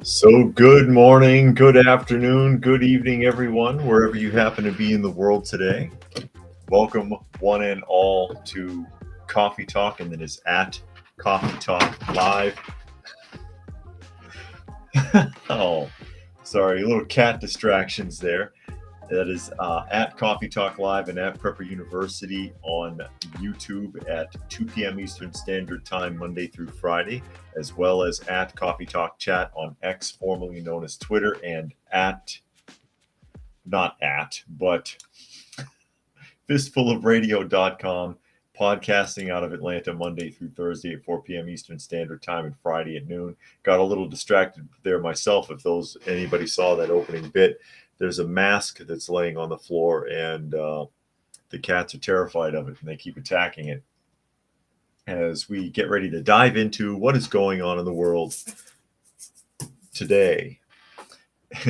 So good morning, good afternoon, good evening, everyone, wherever you happen to be in the world today. Welcome, one and all, to Coffee Talk, and that is at Coffee Talk Live. Oh, sorry, little cat distractions there. That is at Coffee Talk Live and at Prepper University on YouTube at 2 p.m. Eastern Standard Time, Monday through Friday, as well as at Coffee Talk Chat on X, formerly known as Twitter, and not at, but fistfulofradio.com, podcasting out of Atlanta Monday through Thursday at 4 p.m. Eastern Standard Time and Friday at noon. Got a little distracted there myself. If anybody saw that opening bit, there's a mask that's laying on the floor, and the cats are terrified of it, and they keep attacking it. As we get ready to dive into what is going on in the world today,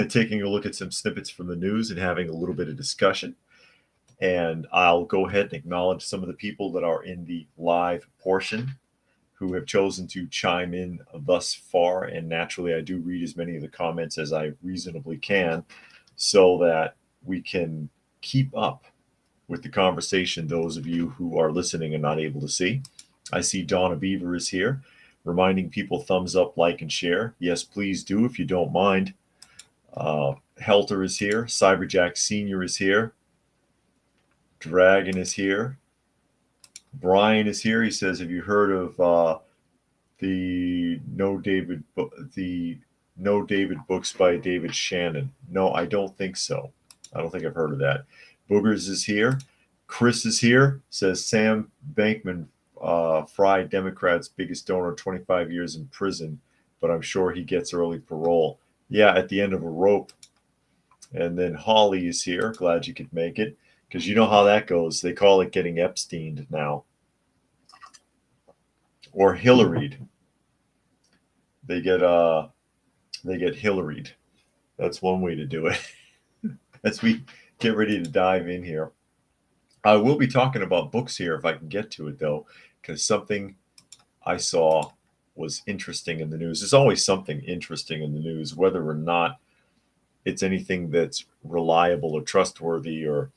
taking a look at some snippets from the news and having a little bit of discussion. And I'll go ahead and acknowledge some of the people that are in the live portion who have chosen to chime in thus far. And naturally, I do read as many of the comments as I reasonably can, so that we can keep up with the conversation, those of you who are listening and not able to see. I see Donna Beaver is here, reminding people thumbs up, like, and share. Yes, please do if you don't mind. Helter is here. Cyberjack Sr. is here. Dragon is here. Brian is here. He says, have you heard of the No David books by David Shannon? No, I don't think so. I don't think I've heard of that. Boogers is here. Chris is here. Says Sam Bankman Fried Democrats' biggest donor, 25 years in prison, but I'm sure he gets early parole. Yeah, at the end of a rope. And then Holly is here. Glad you could make it, because you know how that goes. They call it getting Epsteined now. Or Hillaried. They get Hillaried. That's one way to do it. As we get ready to dive in here, I will be talking about books here if I can get to it, though, because something I saw was interesting in the news. There's always something interesting in the news, whether or not it's anything that's reliable or trustworthy, or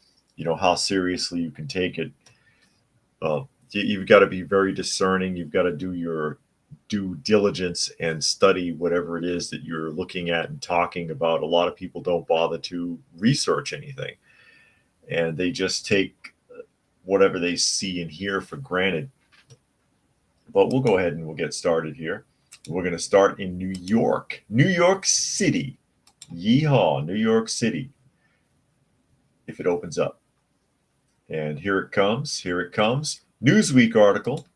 how seriously you can take it. You've got to be very discerning. You've got to do your due diligence and study whatever it is that you're looking at and talking about. A lot of people don't bother to research anything, and they just take whatever they see and hear for granted. But we'll go ahead and we'll get started here. We're going to start in New York City. Yeehaw, New York City. If it opens up. And here it comes. Newsweek article.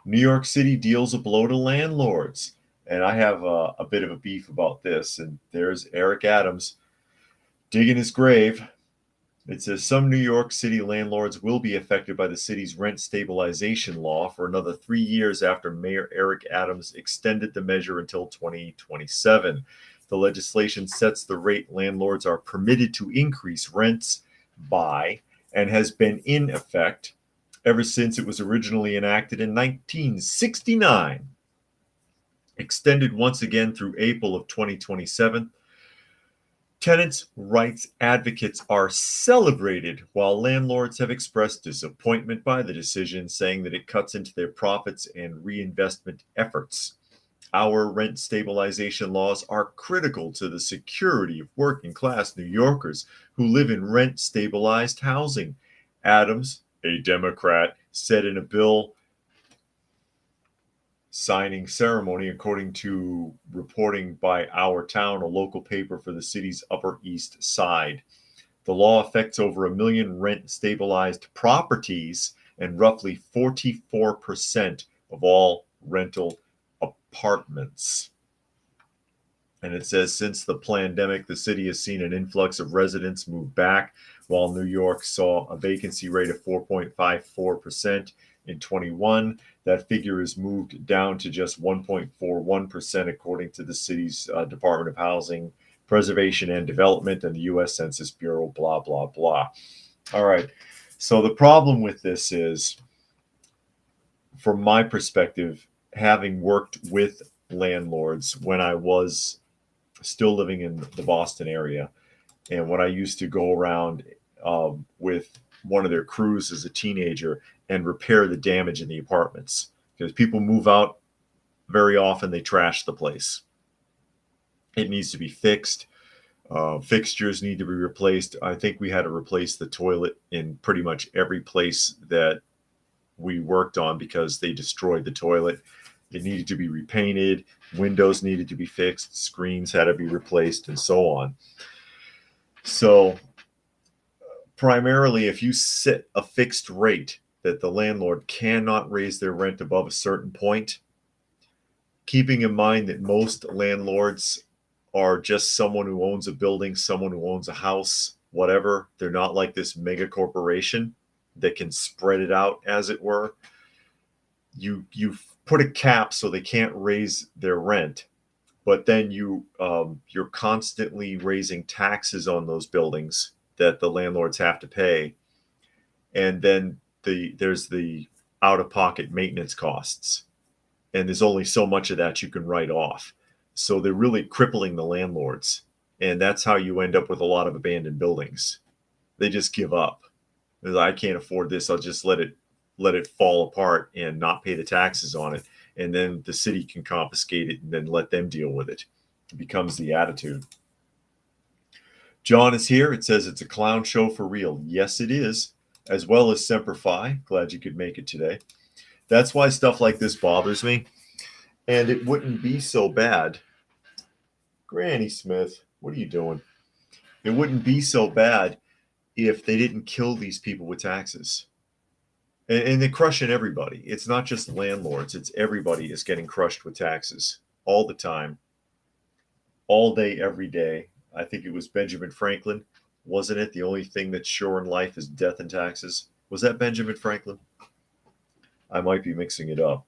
New York City deals a blow to landlords. And I have a bit of a beef about this. And there's Eric Adams digging his grave. It says some New York City landlords will be affected by the city's rent stabilization law for another 3 years after Mayor Eric Adams extended the measure until 2027. The legislation sets the rate landlords are permitted to increase rents by, and has been in effect ever since it was originally enacted in 1969. Extended once again through April of 2027. Tenants' rights advocates are celebrated, while landlords have expressed disappointment by the decision, saying that it cuts into their profits and reinvestment efforts. Our rent stabilization laws are critical to the security of working-class New Yorkers who live in rent-stabilized housing, Adams, a Democrat, said in a bill signing ceremony, according to reporting by Our Town, a local paper for the city's Upper East Side. The law affects over 1 million rent-stabilized properties and roughly 44% of all rental apartments. And it says since the pandemic, the city has seen an influx of residents move back, while New York saw a vacancy rate of 4.54% in 21. That figure has moved down to just 1.41%, according to the city's Department of Housing, Preservation and Development and the U.S. Census Bureau, blah, blah, blah. All right. So the problem with this is, from my perspective, having worked with landlords when I was still living in the Boston area. And when I used to go around with one of their crews as a teenager and repair the damage in the apartments, because people move out very often, they trash the place. It needs to be fixed. Fixtures need to be replaced. I think we had to replace the toilet in pretty much every place that we worked on because they destroyed the toilet. It needed to be repainted. Windows needed to be fixed. Screens had to be replaced, and so on. So primarily, if you set a fixed rate that the landlord cannot raise their rent above a certain point, keeping in mind that most landlords are just someone who owns a building, someone who owns a house, whatever. They're not like this mega corporation that can spread it out, as it were. You put a cap so they can't raise their rent, but then you're constantly raising taxes on those buildings that the landlords have to pay, and then there's the out-of-pocket maintenance costs, and there's only so much of that you can write off. So they're really crippling the landlords, and that's how you end up with a lot of abandoned buildings. They just give up. I can't afford this. I'll just let it fall apart and not pay the taxes on it, and then the city can confiscate it and then let them deal with it. It becomes the attitude. John is here. It says it's a clown show for real. Yes, it is, as well as Semper Fi. Glad you could make it today. That's why stuff like this bothers me, and it wouldn't be so bad. Granny Smith, what are you doing? It wouldn't be so bad if they didn't kill these people with taxes. And they're crushing everybody. It's not just landlords. It's everybody is getting crushed with taxes all the time, all day, every day. I think it was Benjamin Franklin, wasn't it? The only thing that's sure in life is death and taxes. Was that Benjamin Franklin? I might be mixing it up.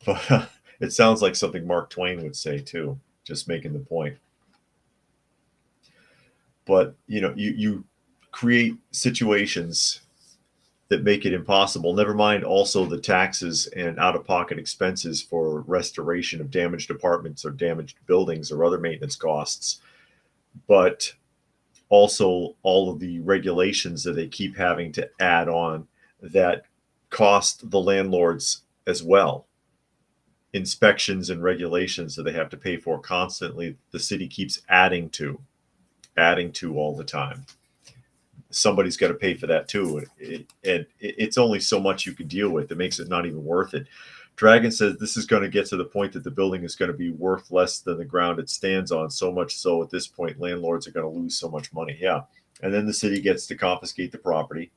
But it sounds like something Mark Twain would say too, just making the point. But, you create situations that make it impossible. Never mind also the taxes and out-of-pocket expenses for restoration of damaged apartments or damaged buildings or other maintenance costs, but also all of the regulations that they keep having to add on that cost the landlords as well. Inspections and regulations that they have to pay for constantly, the city keeps adding to all the time. Somebody's got to pay for that too. And it's only so much you can deal with. It makes it not even worth it. Dragon says this is going to get to the point that the building is going to be worth less than the ground it stands on. So much so at this point, landlords are going to lose so much money. Yeah. And then the city gets to confiscate the property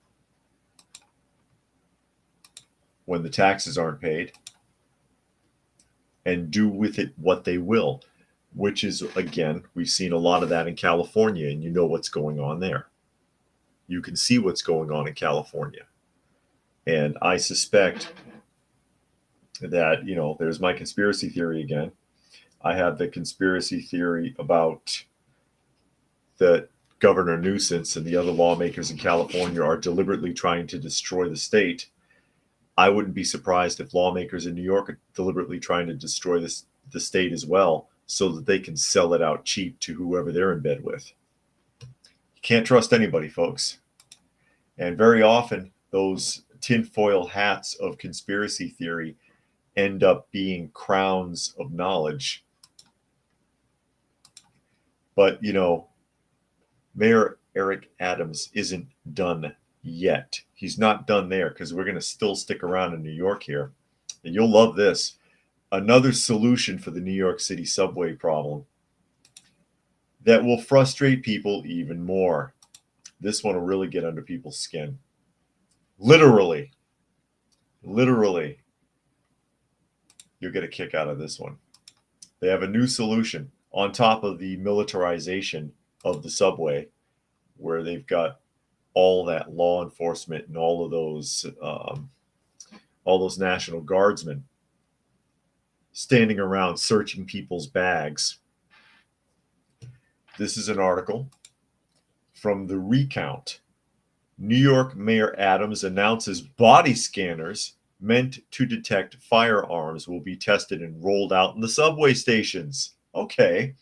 when the taxes aren't paid and do with it what they will, which is, again, we've seen a lot of that in California, and you know what's going on there. You can see what's going on in California. And I suspect that, there's my conspiracy theory again. I have the conspiracy theory about that Governor Newsom and the other lawmakers in California are deliberately trying to destroy the state. I wouldn't be surprised if lawmakers in New York are deliberately trying to destroy the state as well, so that they can sell it out cheap to whoever they're in bed with. Can't trust anybody, folks. And very often, those tinfoil hats of conspiracy theory end up being crowns of knowledge. But, Mayor Eric Adams isn't done yet. He's not done there, because we're going to still stick around in New York here. And you'll love this. Another solution for the New York City subway problem that will frustrate people even more. This one will really get under people's skin. Literally, you'll get a kick out of this one. They have a new solution on top of the militarization of the subway, where they've got all that law enforcement and all those National Guardsmen standing around searching people's bags. This is an article from The Recount. New York Mayor Adams announces body scanners meant to detect firearms will be tested and rolled out in the subway stations. Okay.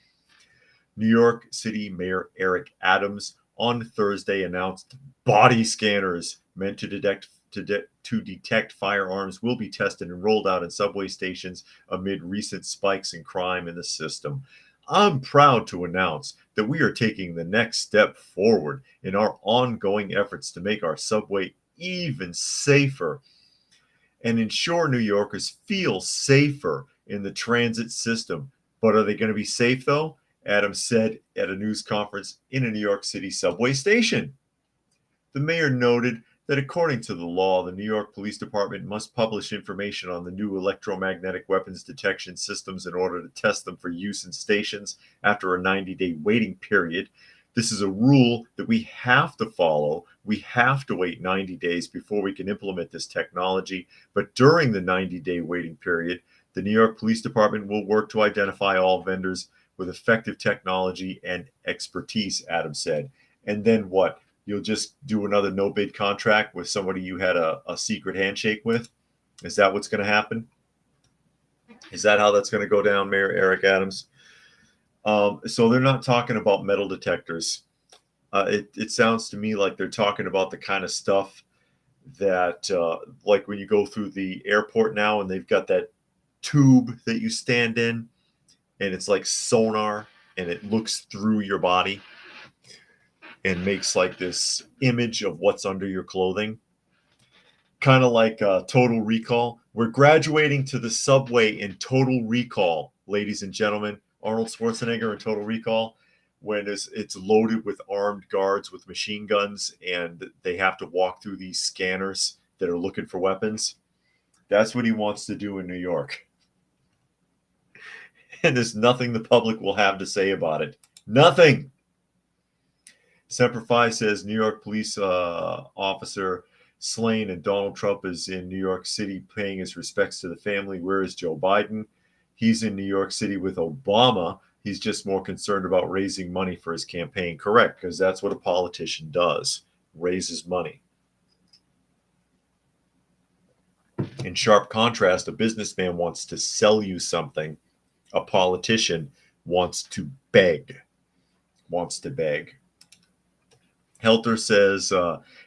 New York City Mayor Eric Adams on Thursday announced body scanners meant to detect firearms will be tested and rolled out in subway stations amid recent spikes in crime in the system. I'm proud to announce that we are taking the next step forward in our ongoing efforts to make our subway even safer and ensure New Yorkers feel safer in the transit system. But are they going to be safe, though? Adams said at a news conference in a New York City subway station. The mayor noted that according to the law, the New York Police Department must publish information on the new electromagnetic weapons detection systems in order to test them for use in stations after a 90-day waiting period. This is a rule that we have to follow. We have to wait 90 days before we can implement this technology. But during the 90-day waiting period, the New York Police Department will work to identify all vendors with effective technology and expertise, Adams said. And then what? You'll just do another no-bid contract with somebody you had a secret handshake with? Is that what's going to happen? Is that how that's going to go down, Mayor Eric Adams? So they're not talking about metal detectors. It sounds to me like they're talking about the kind of stuff that, like when you go through the airport now and they've got that tube that you stand in and it's like sonar and it looks through your body and makes like this image of what's under your clothing. Kind of like Total Recall. We're graduating to the subway in Total Recall, ladies and gentlemen. Arnold Schwarzenegger in Total Recall, when it's loaded with armed guards with machine guns and they have to walk through these scanners that are looking for weapons. That's what he wants to do in New York. And there's nothing the public will have to say about it. Nothing. Semper Fi says New York police officer slain and Donald Trump is in New York City paying his respects to the family. Where is Joe Biden? He's in New York City with Obama. He's just more concerned about raising money for his campaign. Correct, because that's what a politician does, raises money. In sharp contrast, a businessman wants to sell you something. A politician wants to beg. Helter says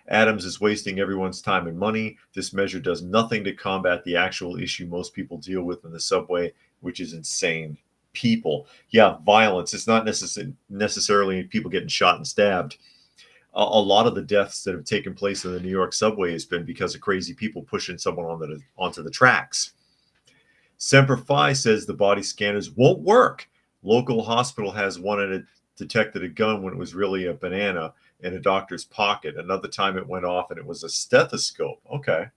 Adams is wasting everyone's time and money. This measure does nothing to combat the actual issue most people deal with in the subway, which is insane people. Yeah, violence. It's not necessarily people getting shot and stabbed. A lot of the deaths that have taken place in the New York subway has been because of crazy people pushing someone onto the tracks. Semper Fi says the body scanners won't work. Local hospital has one and it detected a gun when it was really a banana in a doctor's pocket. Another time it went off and it was a stethoscope. Okay.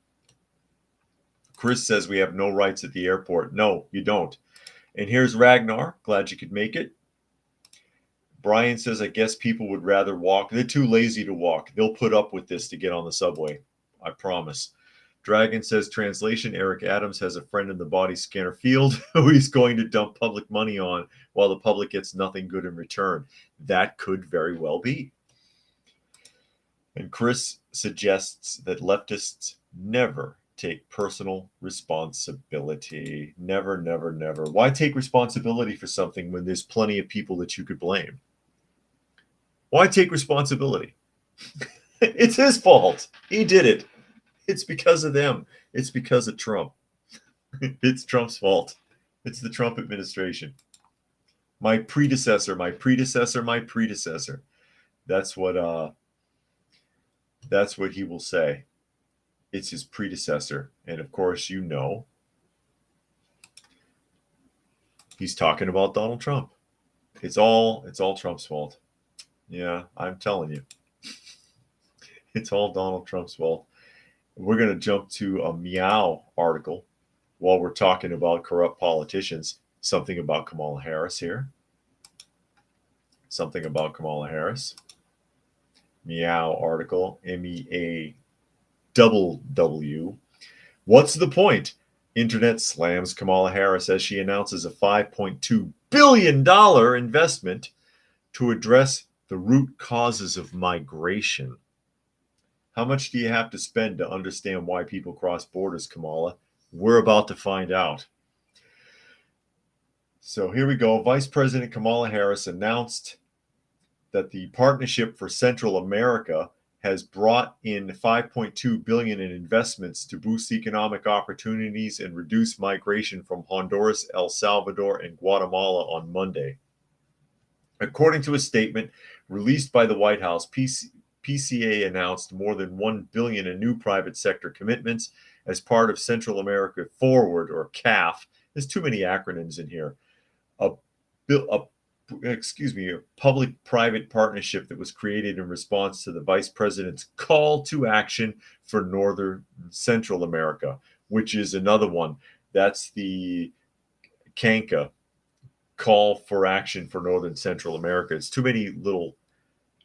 Chris says we have no rights at the airport. No, you don't. And here's Ragnar. Glad you could make it. Brian says, I guess people would rather walk. They're too lazy to walk. They'll put up with this to get on the subway. I promise. Dragon says, translation, Eric Adams has a friend in the body scanner field who he's going to dump public money on while the public gets nothing good in return. That could very well be. And Chris suggests that leftists never take personal responsibility. Never, never, never. Why take responsibility for something when there's plenty of people that you could blame? Why take responsibility? It's his fault. He did it. It's because of them. It's because of Trump. It's Trump's fault. It's the Trump administration. My predecessor. That's what he will say. It's his predecessor. And of course, you know, he's talking about Donald Trump. It's all Trump's fault. Yeah, I'm telling you. It's all Donald Trump's fault. We're going to jump to a Meow article while we're talking about corrupt politicians. Something about Kamala Harris here. Meow article, MEAWW. What's the point? Internet slams Kamala Harris as she announces a $5.2 billion investment to address the root causes of migration. How much do you have to spend to understand why people cross borders, Kamala? We're about to find out. So here we go. Vice President Kamala Harris announced that the Partnership for Central America has brought in $5.2 billion in investments to boost economic opportunities and reduce migration from Honduras, El Salvador, and Guatemala on Monday. According to a statement released by the White House, PCA announced more than $1 billion in new private sector commitments as part of Central America Forward, or CAF. There's too many acronyms in here. A public-private partnership that was created in response to the vice president's call to action for Northern Central America, which is another one. That's the CANCA, Call for Action for Northern Central America. It's too many little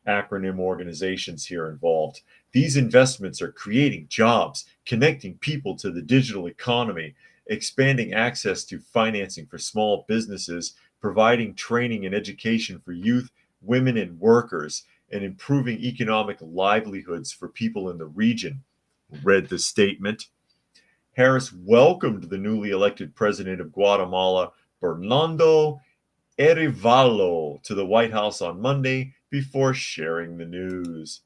acronym organizations here involved. These investments are creating jobs, connecting people to the digital economy, expanding access to financing for small businesses, providing training and education for youth, women, and workers, and improving economic livelihoods for people in the region, read the statement. Harris welcomed the newly elected president of Guatemala, Bernardo Arevalo, to the White House on Monday before sharing the news.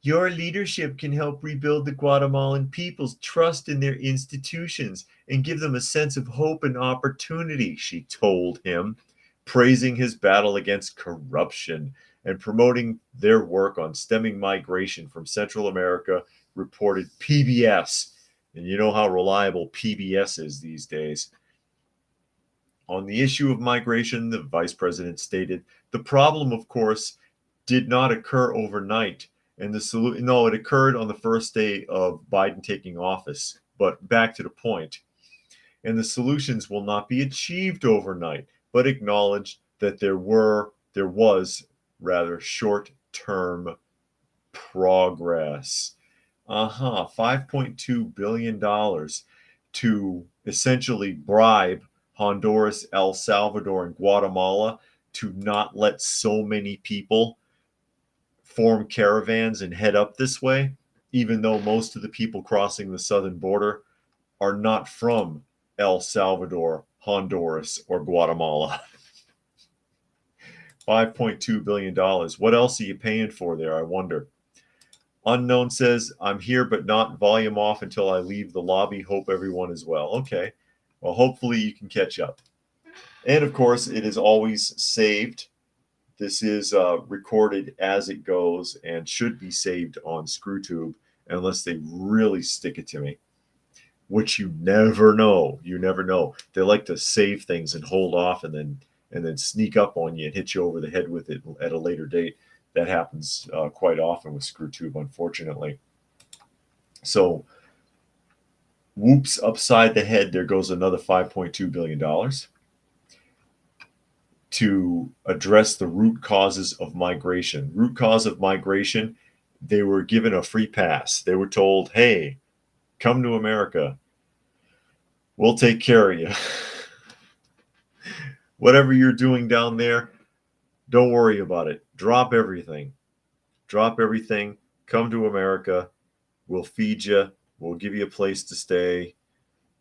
Your leadership can help rebuild the Guatemalan people's trust in their institutions and give them a sense of hope and opportunity, she told him, praising his battle against corruption and promoting their work on stemming migration from Central America, reported PBS. And you know how reliable PBS is these days. On the issue of migration, the vice president stated, the problem, of course, did not occur overnight. And it occurred on the first day of Biden taking office. But back to the point. And the solutions will not be achieved overnight, but acknowledged that there was short-term progress. $5.2 billion to essentially bribe Honduras, El Salvador, and Guatemala to not let so many people form caravans and head up this way, even though most of the people crossing the southern border are not from El Salvador, Honduras, or Guatemala. $5.2 billion. What else are you paying for there, I wonder? Unknown says, I'm here but not volume off until I leave the lobby. Hope everyone is well. Okay. Well, hopefully you can catch up. And of course, it is always saved. This is recorded as it goes and should be saved on ScrewTube unless they really stick it to me, which you never know. You never know. They like to save things and hold off and then sneak up on you and hit you over the head with it at a later date. That happens quite often with ScrewTube, unfortunately. So, whoops, upside the head, there goes another $5.2 billion to address the root causes of migration. Root cause of migration, they were given a free pass. They were told, hey, come to America. We'll take care of you. Whatever you're doing down there, don't worry about it. Drop everything. Drop everything. Come to America. We'll feed you. We'll give you a place to stay.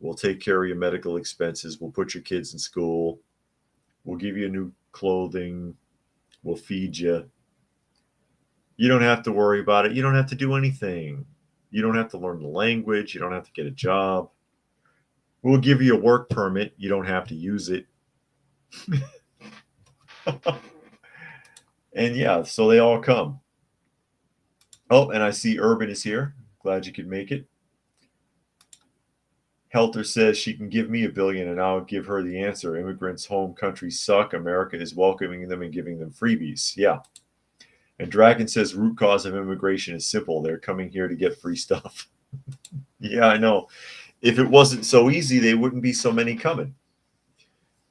We'll take care of your medical expenses. We'll put your kids in school. We'll give you new clothing. We'll feed you. You don't have to worry about it. You don't have to do anything. You don't have to learn the language. You don't have to get a job. We'll give you a work permit. You don't have to use it. And yeah, so they all come. Oh, and I see Urban is here. Glad you could make it. Helter says she can give me $1 billion and I'll give her the answer. Immigrants' home countries suck. America is welcoming them and giving them freebies. Yeah. And Dragon says root cause of immigration is simple. They're coming here to get free stuff. Yeah, I know. If it wasn't so easy, there wouldn't be so many coming.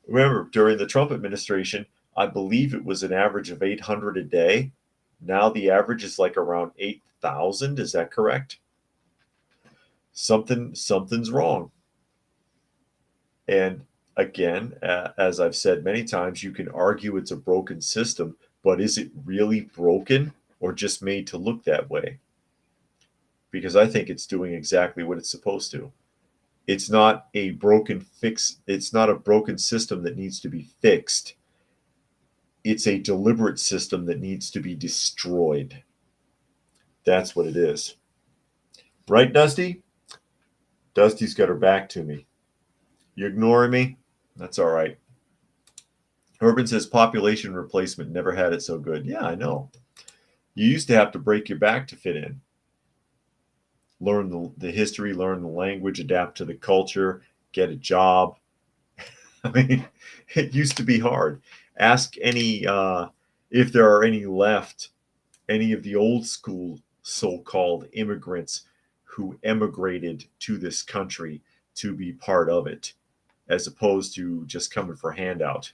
Remember, during the Trump administration, I believe it was an average of 800 a day. Now the average is like around 8,000. Is that correct? Something's wrong. And again, as I've said many times, you can argue it's a broken system, but is it really broken or just made to look that way? Because I think it's doing exactly what it's supposed to. It's not a broken fix. It's not a broken system that needs to be fixed. It's a deliberate system that needs to be destroyed. That's what it is. Right, Dusty? Dusty's got her back to me. You ignoring me? That's all right. Urban says population replacement never had it so good. Yeah, I know. You used to have to break your back to fit in. Learn the history, learn the language, adapt to the culture, get a job. I mean, it used to be hard. Ask any, if there are any left, any of the old school so-called immigrants who emigrated to this country to be part of it, as opposed to just coming for a handout.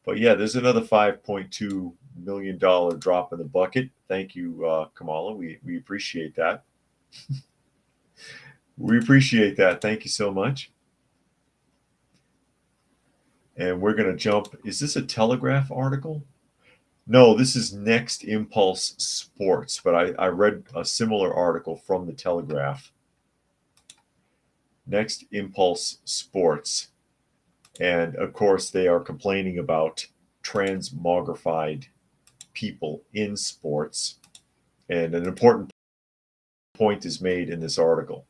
But yeah, there's another $5.2 million drop in the bucket. Thank you, Kamala. We appreciate that. We appreciate that. Thank you so much. And we're going to jump. Is this a Telegraph article? No, this is Next Impulse Sports, but I read a similar article from the Telegraph. Next Impulse Sports. And of course, they are complaining about transmogrified people in sports. And an important point is made in this article.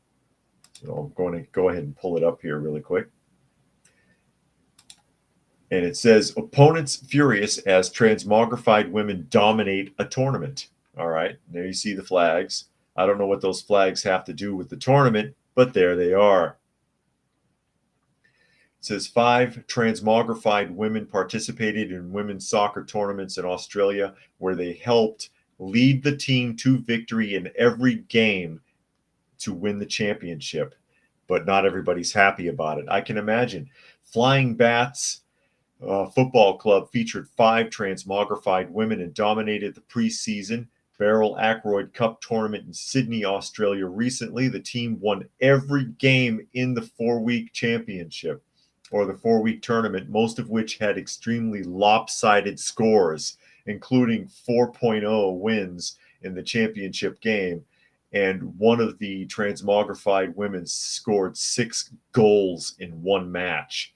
So I'm going to go ahead and pull it up here really quick. And it says, opponents furious as transmogrified women dominate a tournament. All right, there you see the flags. I don't know what those flags have to do with the tournament, but there they are. It says 5 transmogrified women participated in women's soccer tournaments in Australia, where they helped lead the team to victory in every game to win the championship. But not everybody's happy about it. I can imagine. Flying Bats Football Club featured 5 transmogrified women and dominated the preseason Beryl Ackroyd Cup tournament in Sydney, Australia. Recently, the team won every game in the 4-week championship, or the 4-week tournament, most of which had extremely lopsided scores, including 4.0 wins in the championship game. And one of the transmogrified women scored 6 goals in one match.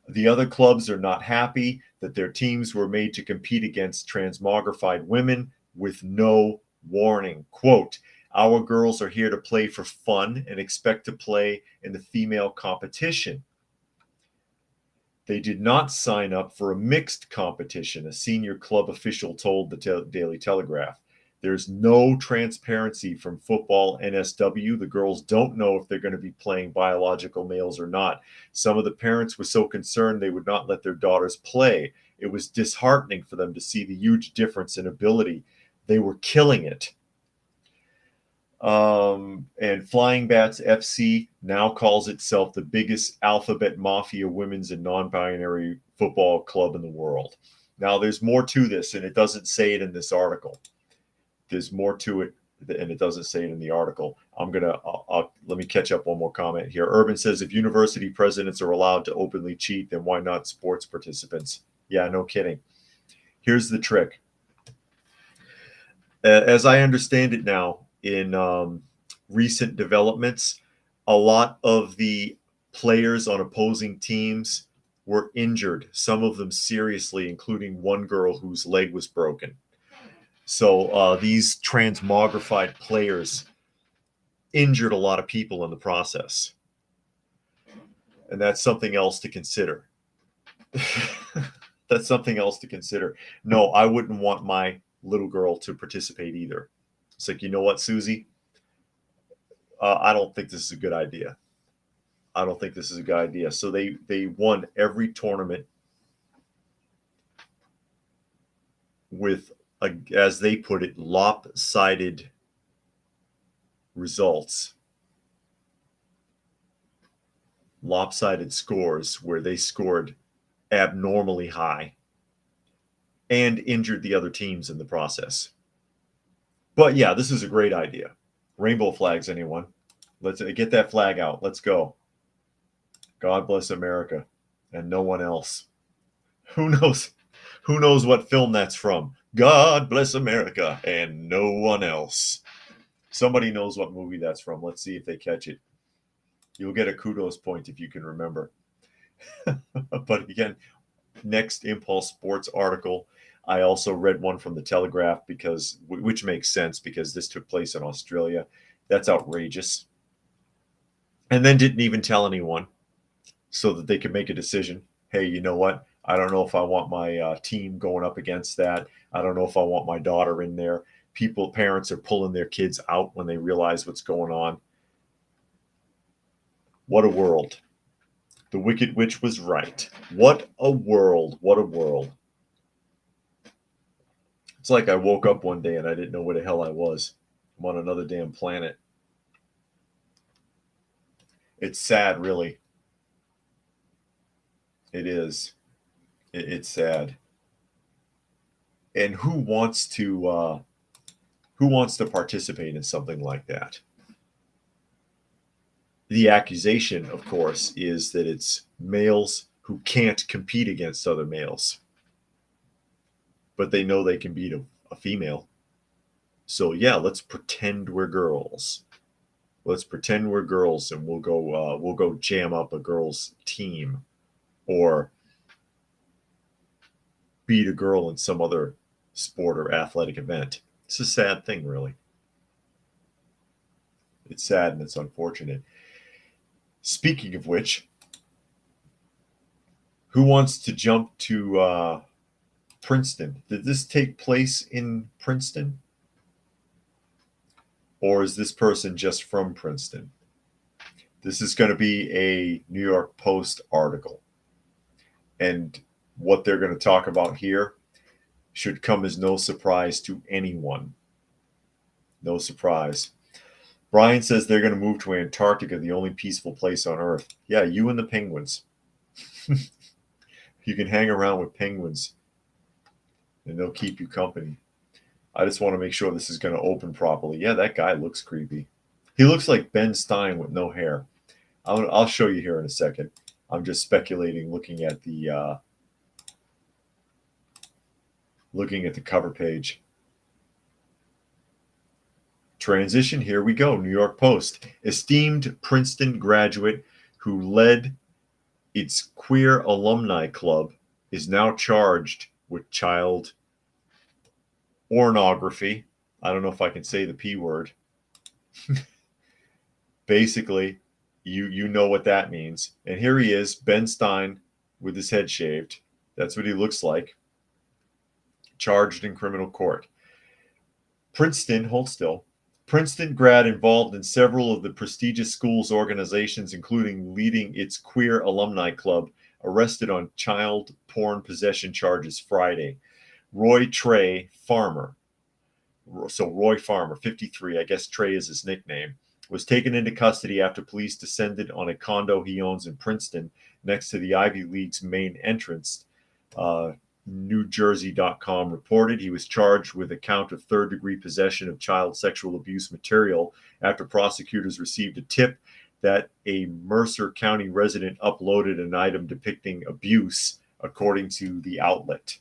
The other clubs are not happy that their teams were made to compete against transmogrified women with no warning. Quote, our girls are here to play for fun and expect to play in the female competition. They did not sign up for a mixed competition, a senior club official told the Daily Telegraph. There's no transparency from football NSW. The girls don't know if they're going to be playing biological males or not. Some of the parents were so concerned they would not let their daughters play. It was disheartening for them to see the huge difference in ability. They were killing it. And Flying Bats FC now calls itself the biggest alphabet mafia women's and non-binary football club in the world. Now, there's more to this, and it doesn't say it in this article. There's more to it, and it doesn't say it in the article. Let me catch up one more comment here. Urban says, if university presidents are allowed to openly cheat, then why not sports participants? Yeah, no kidding. Here's the trick. As I understand it now, in recent developments, a lot of the players on opposing teams were injured, some of them seriously, including one girl whose leg was broken. So these transmogrified players injured a lot of people in the process. And that's something else to consider. That's something else to consider. No, I wouldn't want my little girl to participate either. It's like, you know what, Susie? I don't think this is a good idea. I don't think this is a good idea. So they won every tournament with, as they put it, lopsided results, lopsided scores, where they scored abnormally high and injured the other teams in the process. But yeah, this is a great idea. Rainbow flags, anyone? Let's get that flag out. Let's go. God bless America and no one else. Who knows? Who knows what film that's from? God bless America and no one else. Somebody knows what movie that's from. Let's see if they catch it. You'll get a kudos point if you can remember. But again, next Impulse Sports article. I also read one from the Telegraph which makes sense because this took place in Australia. That's outrageous. And then didn't even tell anyone so that they could make a decision. Hey, you know what? I don't know if I want my team going up against that. I don't know if I want my daughter in there. Parents are pulling their kids out when they realize what's going on. What a world. The Wicked Witch was right. What a world. What a world. It's like I woke up one day and I didn't know where the hell I was. I'm on another damn planet. It's sad, really. It is. It's sad. And who wants to participate in something like that? The accusation, of course, is that it's males who can't compete against other males. But they know they can beat a female. So yeah, let's pretend we're girls. Let's pretend we're girls and we'll go jam up a girls team or beat a girl in some other sport or athletic event. It's a sad thing, really. It's sad and it's unfortunate. Speaking of which, who wants to jump to Princeton? Did this take place in Princeton? Or is this person just from Princeton? This is going to be a New York Post article. And what they're going to talk about here should come as no surprise to anyone. No surprise. Brian says they're going to move to Antarctica, the only peaceful place on Earth. Yeah, you and the penguins. You can hang around with penguins and they'll keep you company. I just want to make sure this is going to open properly. Yeah, that guy looks creepy. He looks like Ben Stein with no hair. I'll show you here in a second. I'm just speculating, looking at the cover page. Transition, here we go. New York Post. Esteemed Princeton graduate who led its queer alumni club is now charged with child pornography. I don't know if I can say the P word. Basically, you know what that means. And here he is, Ben Stein, with his head shaved. That's what he looks like. Charged in criminal court. Princeton, hold still. Princeton grad involved in several of the prestigious school's organizations, including leading its queer alumni club, arrested on child porn possession charges Friday. Roy Trey Farmer, so Roy Farmer, 53, I guess Trey is his nickname, was taken into custody after police descended on a condo he owns in Princeton next to the Ivy League's main entrance. NewJersey.com reported he was charged with a count of third-degree possession of child sexual abuse material after prosecutors received a tip that a Mercer County resident uploaded an item depicting abuse, according to the outlet.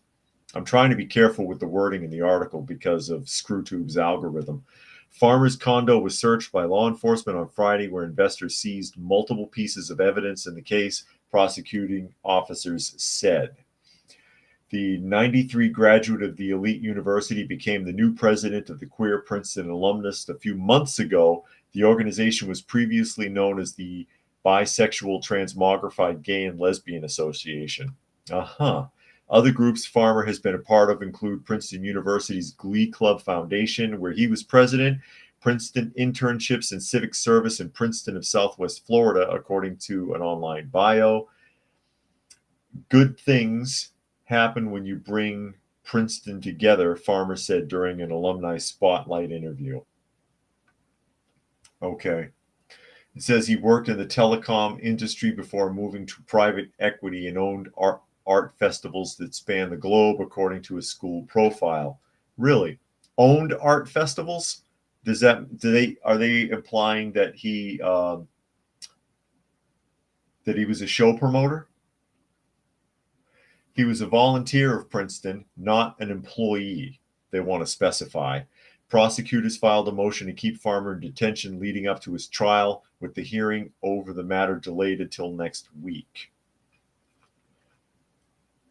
I'm trying to be careful with the wording in the article because of ScrewTube's algorithm. Farmer's condo was searched by law enforcement on Friday, where investors seized multiple pieces of evidence in the case, prosecuting officers said. The 93 graduate of the elite university became the new president of the Queer Princeton Alumnus a few months ago. The organization was previously known as the Bisexual Transmogrified Gay and Lesbian Association. Other groups Farmer has been a part of include Princeton University's Glee Club Foundation, where he was president, Princeton Internships and Civic Service in Princeton of Southwest Florida, according to an online bio. Good things happen when you bring Princeton together, Farmer said during an alumni spotlight interview. Okay. It says he worked in the telecom industry before moving to private equity and owned art festivals that span the globe, according to his school profile. Really? Owned art festivals? Are they implying that he was a show promoter? He was a volunteer of Princeton, not an employee, they want to specify. Prosecutors filed a motion to keep Farmer in detention leading up to his trial, with the hearing over the matter delayed until next week.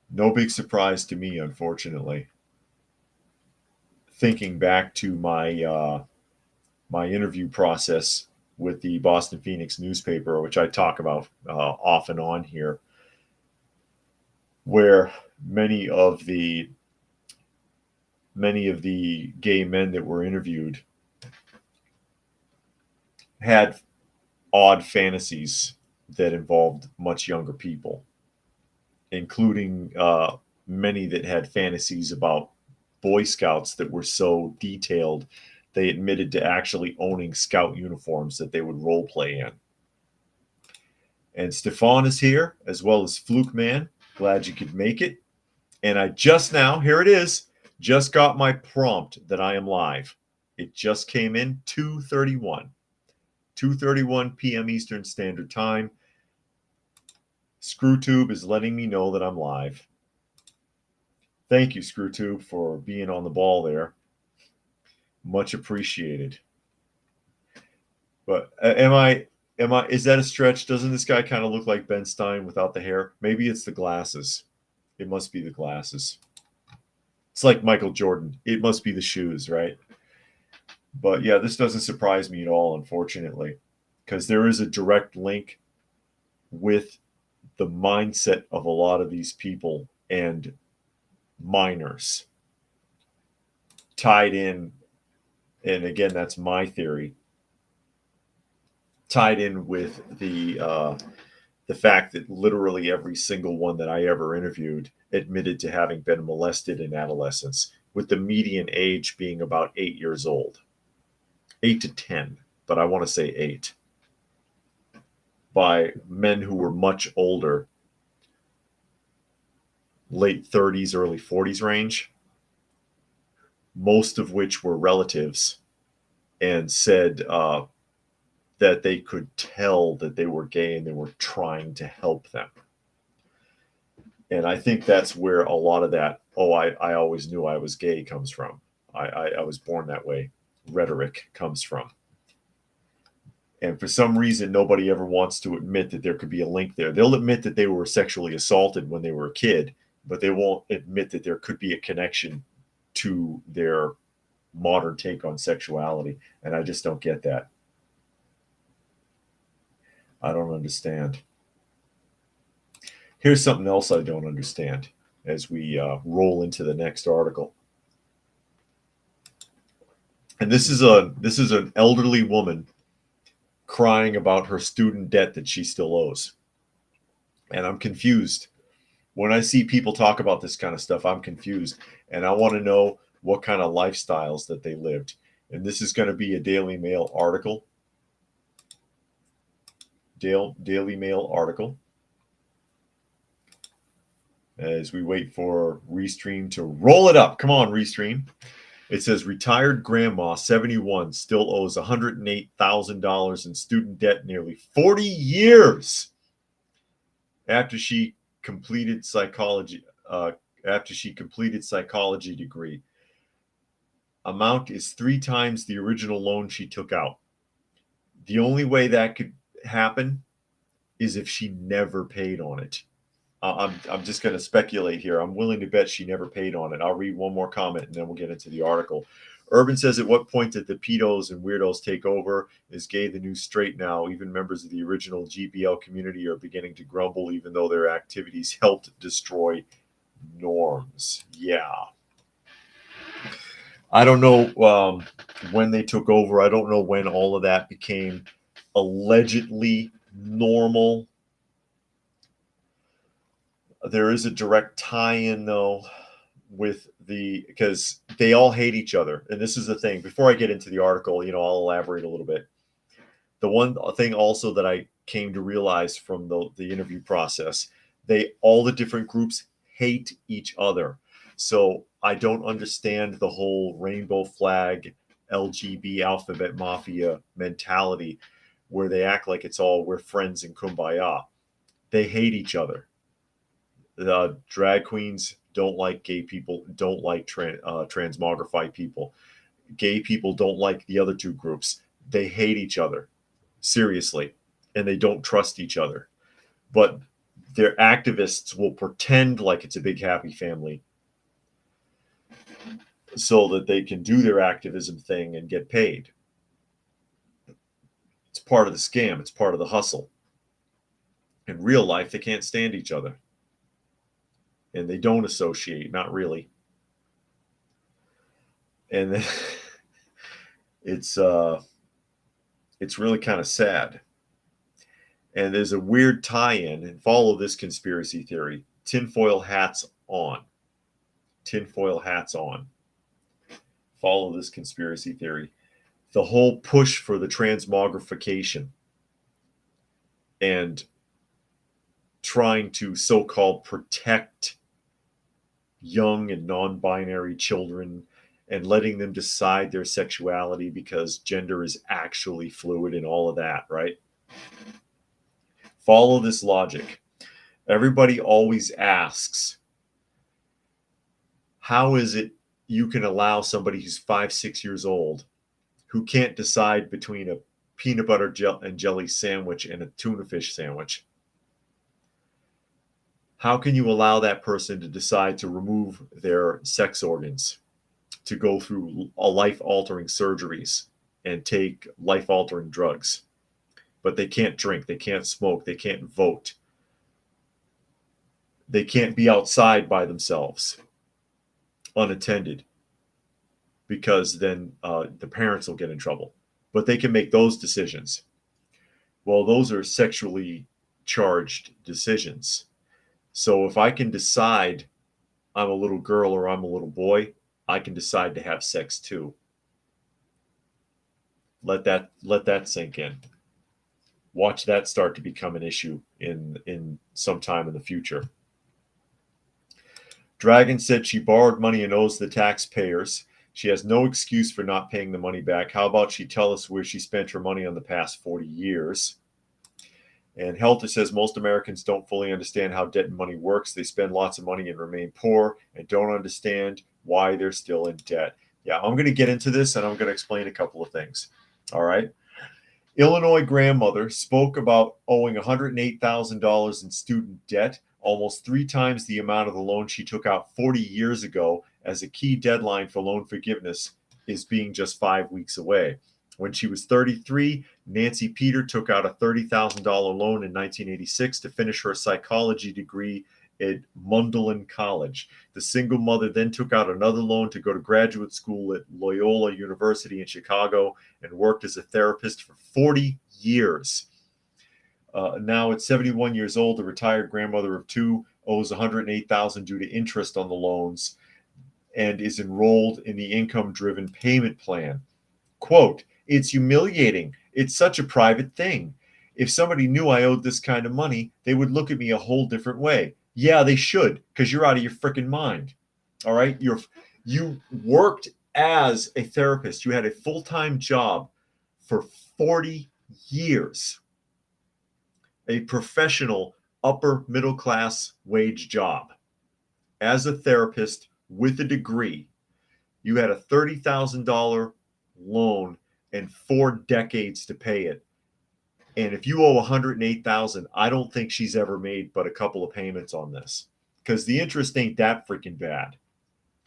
No big surprise to me, unfortunately. Thinking back to my my interview process with the Boston Phoenix newspaper, which I talk about off and on here, where many of the gay men that were interviewed had odd fantasies that involved much younger people, including many that had fantasies about Boy Scouts that were so detailed they admitted to actually owning Scout uniforms that they would role play in. And Stefan is here, as well as Fluke Man. Glad you could make it. And I just now, here it is, just got my prompt that I am live. It just came in 2:31 p.m. Eastern Standard Time. ScrewTube is letting me know that I'm live. Thank you, ScrewTube, for being on the ball there. Much appreciated. But is that a stretch? Doesn't this guy kind of look like Ben Stein without the hair? Maybe it's the glasses. It must be the glasses. It's like Michael Jordan. It must be the shoes, right? But yeah, this doesn't surprise me at all, unfortunately, because there is a direct link with the mindset of a lot of these people and minors tied in. And again, that's my theory, tied in with the fact that literally every single one that I ever interviewed admitted to having been molested in adolescence, with the median age being about 8 years old. 8 to 10, but I want to say 8. By men who were much older, late 30s, early 40s range, most of which were relatives, and said that they could tell that they were gay and they were trying to help them. And I think that's where a lot of that, I always knew I was gay comes from. I was born that way rhetoric comes from. And for some reason, nobody ever wants to admit that there could be a link there. They'll admit that they were sexually assaulted when they were a kid, but they won't admit that there could be a connection to their modern take on sexuality. And I just don't get that. I don't understand. Here's something else I don't understand as we roll into the next article. And this is an elderly woman crying about her student debt that she still owes. And I'm confused. When I see people talk about this kind of stuff, I'm confused. And I want to know what kind of lifestyles that they lived. And this is going to be a Daily Mail article. Daily Mail article. As we wait for Restream to roll it up. Come on, Restream. It says retired grandma, 71, still owes $108,000 in student debt nearly 40 years after she completed psychology degree. Amount is 3 times the original loan she took out. The only way that could happen is if she never paid on it. I'm just going to speculate here. I'm willing to bet she never paid on it. I'll read one more comment and then we'll get into the article. Urban says, at what point did the pedos and weirdos take over? Is gay the new straight now? Even members of the original GPL community are beginning to grumble, even though their activities helped destroy norms. Yeah. I don't know when they took over. I don't know when all of that became allegedly normal. There is a direct tie-in, though, with because they all hate each other. And this is the thing. Before I get into the article, I'll elaborate a little bit. The one thing also that I came to realize from the interview process, all the different groups hate each other. So I don't understand the whole rainbow flag, LGB alphabet mafia mentality where they act like we're friends and kumbaya. They hate each other. The drag queens don't like gay people, don't like transmogrified people. gay people don't like the other two groups. They hate each other, seriously, and they don't trust each other. But their activists will pretend like it's a big happy family so that they can do their activism thing and get paid. It's part of the scam. It's part of the hustle. In real life, they can't stand each other. And they don't associate, not really. And then it's really kind of sad. And there's a weird tie-in, and follow this conspiracy theory. Tinfoil hats on. Tinfoil hats on. Follow this conspiracy theory. The whole push for the transmogrification and trying to so-called protect young and non-binary children and letting them decide their sexuality because gender is actually fluid and all of that, right? Follow this logic. Everybody always asks, how is it you can allow somebody who's 5, 6 years old who can't decide between a peanut butter and jelly sandwich and a tuna fish sandwich? How can you allow that person to decide to remove their sex organs, to go through life-altering surgeries and take life-altering drugs? But they can't drink, they can't smoke, they can't vote. They can't be outside by themselves, unattended, because then the parents will get in trouble. But they can make those decisions. Well, those are sexually charged decisions. So if I can decide I'm a little girl or I'm a little boy, I can decide to have sex too. Let that sink in. Watch that start to become an issue in some time in the future. Dragon said she borrowed money and owes the taxpayers. She has no excuse for not paying the money back. How about she tell us where she spent her money on the past 40 years? And Helter says most Americans don't fully understand how debt and money works. They spend lots of money and remain poor and don't understand why they're still in debt. Yeah, I'm going to get into this and I'm going to explain a couple of things. All right. Illinois grandmother spoke about owing $108,000 in student debt, almost 3 times the amount of the loan she took out 40 years ago, as a key deadline for loan forgiveness is being just 5 weeks away. When she was 33, Nancy Peter took out a $30,000 loan in 1986 to finish her psychology degree at Mundelein College. The single mother then took out another loan to go to graduate school at Loyola University in Chicago and worked as a therapist for 40 years. Now at 71 years old, the retired grandmother of 2 owes $108,000 due to interest on the loans and is enrolled in the income-driven payment plan. Quote, "It's humiliating. It's such a private thing. If somebody knew I owed this kind of money, they would look at me a whole different way." Yeah, they should, because you're out of your freaking mind. All right? You worked as a therapist. You had a full-time job for 40 years. A professional upper middle class wage job. As a therapist with a degree, you had a $30,000 loan and 4 decades to pay it. And if you owe $108,000, I don't think she's ever made but a couple of payments on this, because the interest ain't that freaking bad.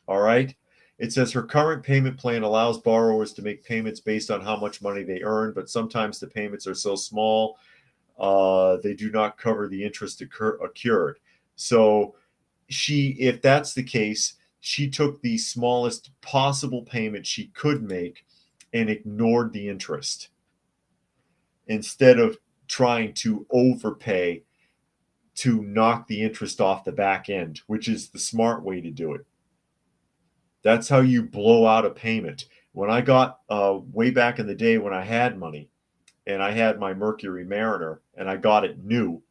All right. It says her current payment plan allows borrowers to make payments based on how much money they earn, but sometimes the payments are so small they do not cover the interest accrued. So if that's the case, she took the smallest possible payment she could make and ignored the interest, instead of trying to overpay to knock the interest off the back end, which is the smart way to do it. That's how you blow out a payment. When I got way back in the day when I had money and I had my Mercury Mariner and I got it new,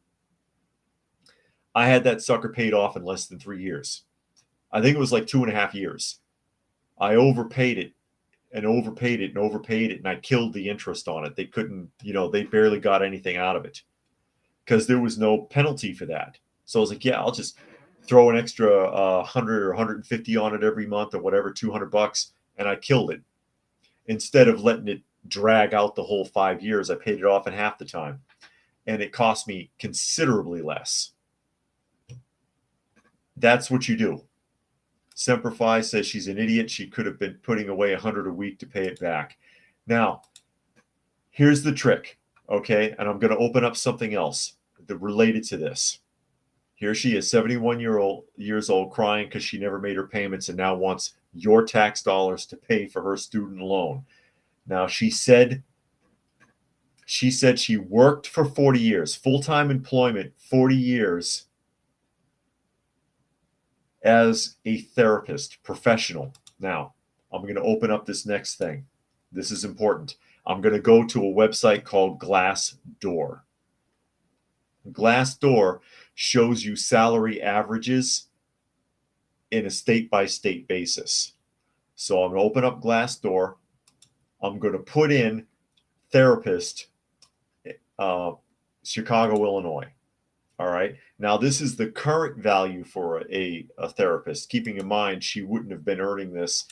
I had that sucker paid off in less than 3 years. I think it was like 2.5 years. I overpaid it and overpaid it and overpaid it, and I killed the interest on it. They couldn't, they barely got anything out of it because there was no penalty for that. So I was like, yeah, I'll just throw an extra 100 or 150 on it every month or whatever, $200, and I killed it. instead of letting it drag out the whole 5 years. I paid it off in half the time, and it cost me considerably less. That's what you do. Semper Fi says she's an idiot. She could have been putting away $100 a week to pay it back. Now, here's the trick, okay? And I'm going to open up something else related to this. Here she is, 71 years old, crying because she never made her payments and now wants your tax dollars to pay for her student loan. Now, she said she worked for 40 years, full-time employment, 40 years as a therapist, professional. Now, I'm going to open up this next thing. This is important. I'm going to go to a website called Glassdoor. Glassdoor shows you salary averages in a state-by-state basis. So I'm going to open up Glassdoor. I'm going to put in therapist, Chicago, Illinois. All right. Now, this is the current value for a therapist, keeping in mind she wouldn't have been earning this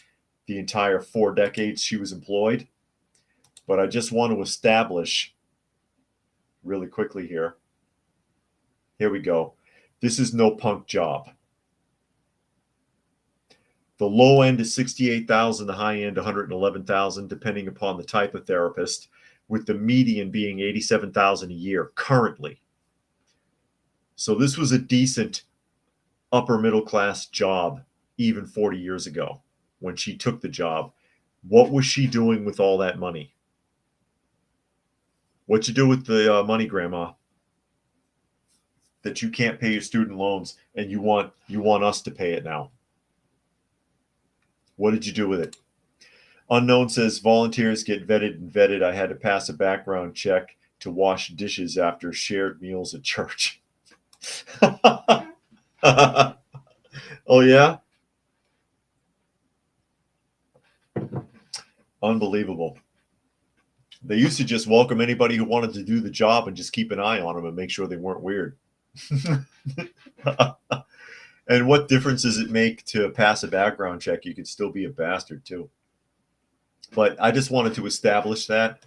the entire 4 decades she was employed. But I just want to establish really quickly here. Here we go. This is no punk job. The low end is $68,000, the high end $111,000, depending upon the type of therapist, with the median being $87,000 a year currently. So this was a decent upper middle class job even 40 years ago when she took the job. What was she doing with all that money? What you do with the money, Grandma, that you can't pay your student loans and you want us to pay it now? What did you do with it? Unknown says volunteers get vetted and vetted. I had to pass a background check to wash dishes after shared meals at church. Oh, yeah? Unbelievable. They used to just welcome anybody who wanted to do the job and just keep an eye on them and make sure they weren't weird. And what difference does it make to pass a background check? You could still be a bastard too. But I just wanted to establish that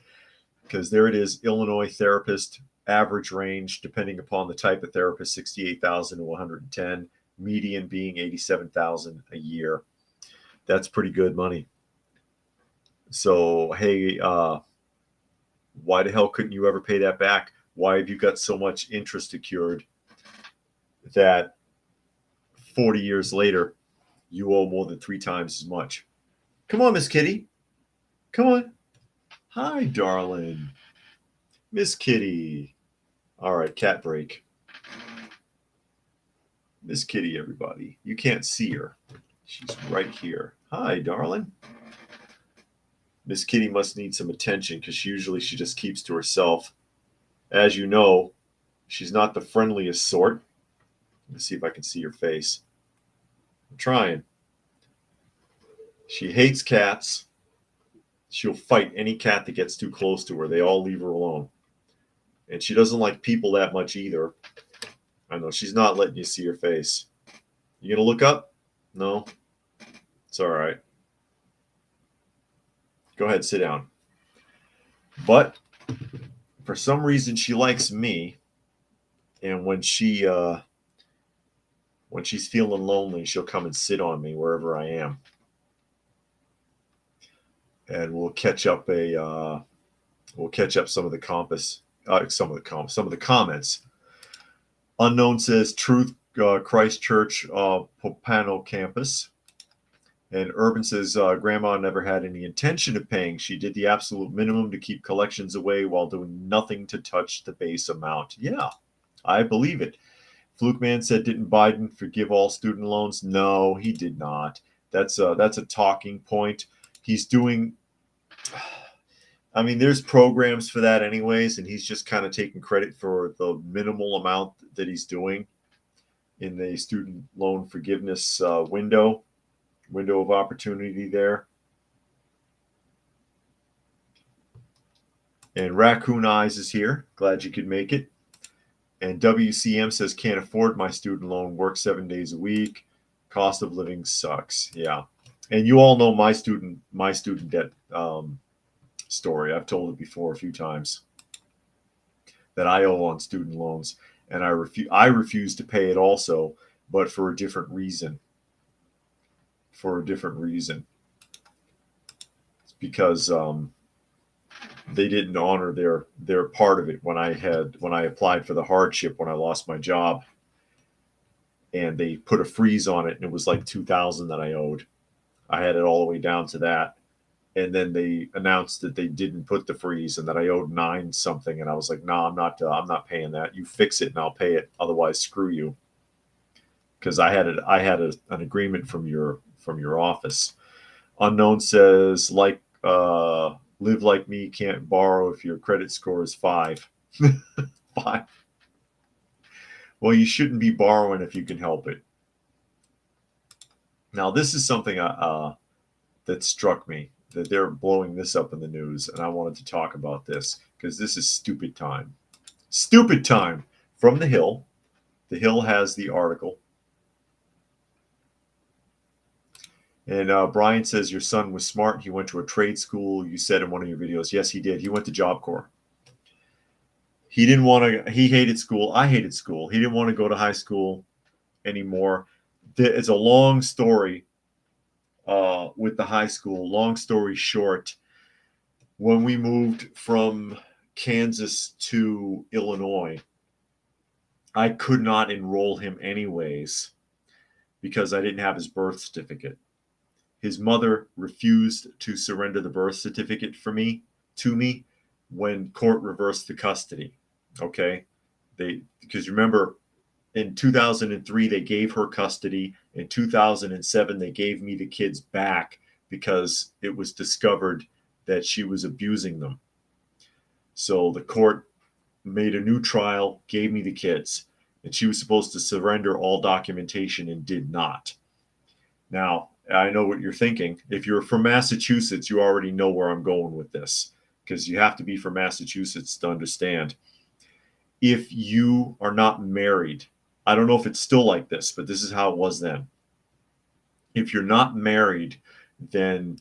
because there it is, Illinois therapist average range, depending upon the type of therapist, 68,000 to 110, median being 87,000 a year. That's pretty good money. So, hey, why the hell couldn't you ever pay that back? Why have you got so much interest accrued that 40 years later, you owe more than 3 times as much? Come on, Miss Kitty. Come on. Hi, darling. Miss Kitty. All right, cat break. Miss Kitty, everybody. You can't see her. She's right here. Hi, darling. Miss Kitty must need some attention because usually she just keeps to herself. As you know, she's not the friendliest sort. Let's see if I can see your face. I'm trying. She hates cats. She'll fight any cat that gets too close to her. They all leave her alone. And she doesn't like people that much either. I know, she's not letting you see her face. You gonna look up? No? It's all right. Go ahead, sit down. But for some reason, she likes me. And when she's feeling lonely, she'll come and sit on me wherever I am. And we'll catch up some of the comments. Unknown says Truth Christ Church Popano campus. And Urban says Grandma never had any intention of paying. She did the absolute minimum to keep collections away while doing nothing to touch the base amount. Yeah, I believe it. Fluke Man said, didn't Biden forgive all student loans? No, he did not. That's a talking point. He's doing, I mean, there's programs for that anyways, and he's just kind of taking credit for the minimal amount that he's doing in the student loan forgiveness window of opportunity there. And Raccoon Eyes is here. Glad you could make it. And WCM says, can't afford my student loan, work 7 days a week. Cost of living sucks. Yeah. And you all know my student debt story. I've told it before a few times that I owe on student loans, and I refuse to pay it also, but for a different reason. For a different reason, it's because they didn't honor their part of it when I applied for the hardship when I lost my job, and they put a freeze on it, and it was like 2,000 that I owed. I had it all the way down to that, and then they announced that they didn't put the freeze and that I owed 9 something, and I was like, no, I'm not paying that. You fix it and I'll pay it. Otherwise, screw you. Because I had an agreement from your office. Unknown says live like me, can't borrow if your credit score is 5. 5. Well, you shouldn't be borrowing if you can help it. Now, this is something that struck me, that they're blowing this up in the news, and I wanted to talk about this because this is stupid time. Stupid time from The Hill. The Hill has the article. And Brian says your son was smart. He went to a trade school. You said in one of your videos. Yes, he did. He went to Job Corps. He didn't want to. He hated school. I hated school. He didn't want to go to high school anymore. It's a long story with the high school. Long story short, when we moved from Kansas to Illinois, I could not enroll him anyways because I didn't have his birth certificate. His mother refused to surrender the birth certificate to me when court reversed the custody. Okay, because remember, in 2003 they gave her custody. In 2007 they gave me the kids back because it was discovered that she was abusing them. So the court made a new trial, gave me the kids, and she was supposed to surrender all documentation and did not. Now, I know what you're thinking. If you're from Massachusetts, you already know where I'm going with this because you have to be from Massachusetts to understand. If you are not married, I don't know if it's still like this, but this is how it was then. If you're not married, then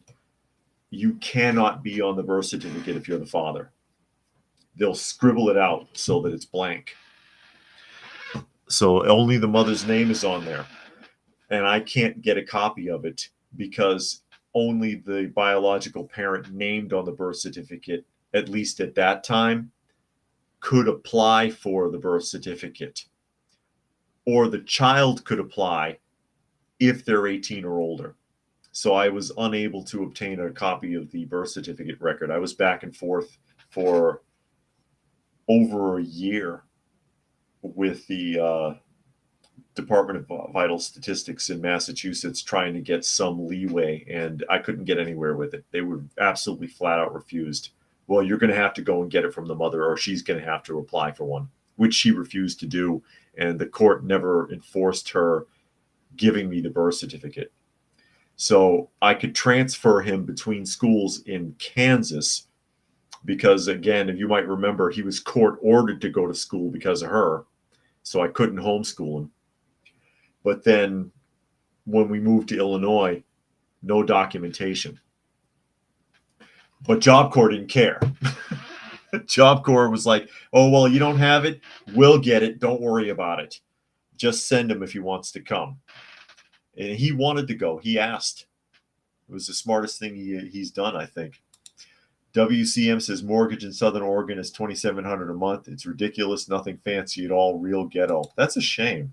you cannot be on the birth certificate if you're the father. They'll scribble it out so that it's blank. So only the mother's name is on there. And I can't get a copy of it because only the biological parent named on the birth certificate, at least at that time, could apply for the birth certificate. Or the child could apply if they're 18 or older. So I was unable to obtain a copy of the birth certificate record. I was back and forth for over a year with the Department of Vital Statistics in Massachusetts trying to get some leeway, and I couldn't get anywhere with it. They were absolutely flat out refused. Well, you're going to have to go and get it from the mother, or she's going to have to apply for one, which she refused to do, and the court never enforced her giving me the birth certificate. So I could transfer him between schools in Kansas because, again, if you might remember, he was court ordered to go to school because of her, so I couldn't homeschool him. But then when we moved to Illinois, no documentation. But Job Corps didn't care. Job Corps was like, oh, well, you don't have it. We'll get it. Don't worry about it. Just send him if he wants to come. And he wanted to go. He asked. It was the smartest thing he's done, I think. WCM says mortgage in Southern Oregon is $2,700 a month. It's ridiculous. Nothing fancy at all. Real ghetto. That's a shame.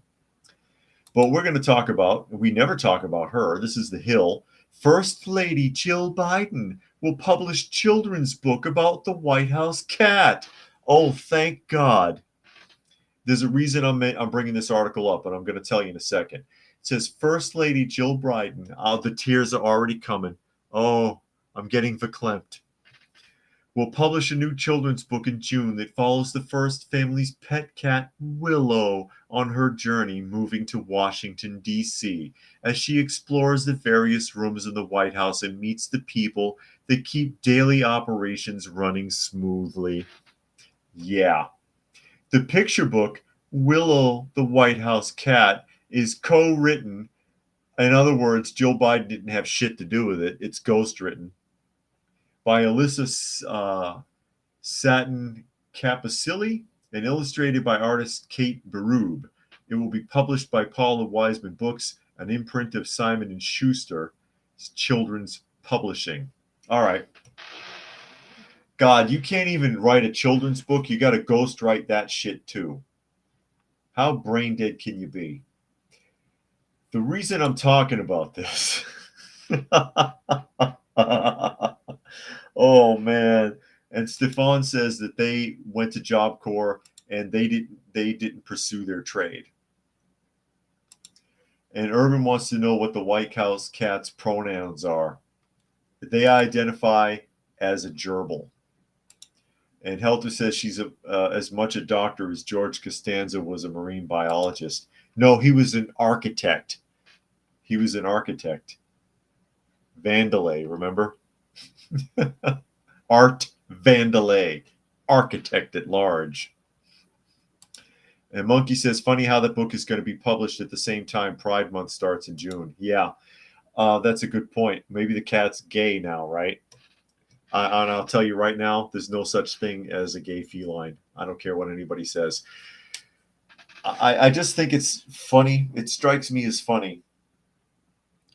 But we're going to talk about, we never talk about her. This is The Hill. First Lady Jill Biden will publish children's book about the White House cat. Oh, thank God. There's a reason I'm bringing this article up, and I'm going to tell you in a second. It says, First Lady Jill Biden. Oh, the tears are already coming. Oh, I'm getting verklempt. Will publish a new children's book in June that follows the first family's pet cat, Willow, on her journey moving to Washington, D.C., as she explores the various rooms in the White House and meets the people that keep daily operations running smoothly. Yeah. The picture book, Willow, the White House Cat, is co-written In other words, Joe Biden didn't have shit to do with it. It's ghostwritten by Alyssa Satin Capicilli and illustrated by artist Kate Berube. It will be published by Paula Wiseman Books, an imprint of Simon and Schuster Children's Publishing. All right. God, you can't even write a children's book. You got to ghostwrite that shit too. How brain dead can you be? The reason I'm talking about this. Oh man. And Stefan says that they went to Job Corps and they didn't pursue their trade. And Urban wants to know what the White House cat's pronouns are. They identify as a gerbil. And Helter says she's as much a doctor as George Costanza was a marine biologist. No, he was an architect. He was an architect. Vandelay, remember? Art Vandelay, architect at large. And Monkey says, funny how that book is going to be published at the same time Pride Month starts in June. Yeah, that's a good point. Maybe the cat's gay now, right? And I'll tell you right now, there's no such thing as a gay feline. I don't care what anybody says. I just think it's funny. It strikes me as funny